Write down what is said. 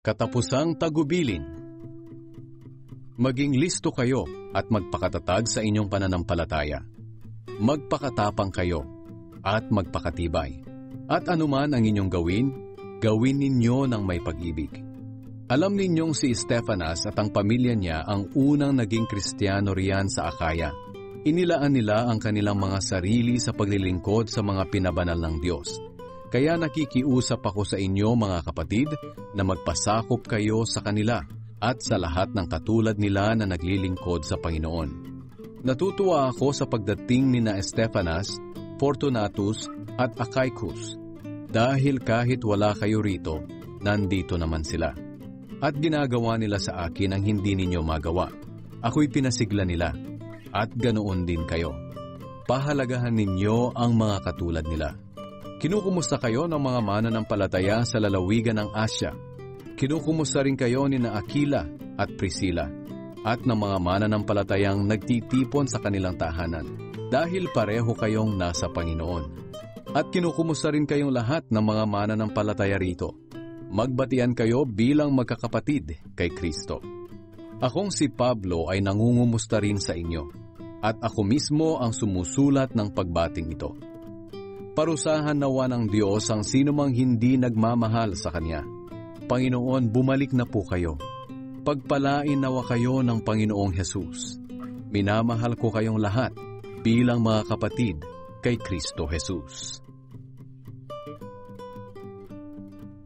Katapusang tagubilin. Maging listo kayo at magpakatatag sa inyong pananampalataya. Magpakatapang kayo at magpakatibay. At anuman ang inyong gawin, gawin ninyo ng may pag-ibig. Alam ninyong si Stefanas at ang pamilya niya ang unang naging Kristiyano riyan sa Akaya. Inilaan nila ang kanilang mga sarili sa paglilingkod sa mga pinabanal ng Diyos. Kaya nakikiusap ako sa inyo mga kapatid na magpasakop kayo sa kanila at sa lahat ng katulad nila na naglilingkod sa Panginoon. Natutuwa ako sa pagdating ni na Stefanas, Fortunatus at Achaicus dahil kahit wala kayo rito, nandito naman sila. At ginagawa nila sa akin ang hindi ninyo magawa. Ako'y pinasigla nila at ganoon din kayo. Pahalagahan ninyo ang mga katulad nila. Kinukumusta kayo ng mga mananampalataya sa lalawigan ng Asya. Kinukumusta rin kayo ni na Aquila at Priscilla at ng mga mananampalatayang nagtitipon sa kanilang tahanan dahil pareho kayong nasa Panginoon. At kinukumusta rin kayong lahat ng mga mananampalataya rito. Magbatian kayo bilang magkakapatid kay Kristo. Akong si Pablo ay nangungumusta rin sa inyo at ako mismo ang sumusulat ng pagbating ito. Parusahan nawa ng Diyos ang sinumang hindi nagmamahal sa Kanya. Panginoon, bumalik na po kayo. Pagpalain nawa kayo ng Panginoong Hesus. Minamahal ko kayong lahat bilang mga kapatid kay Kristo Hesus.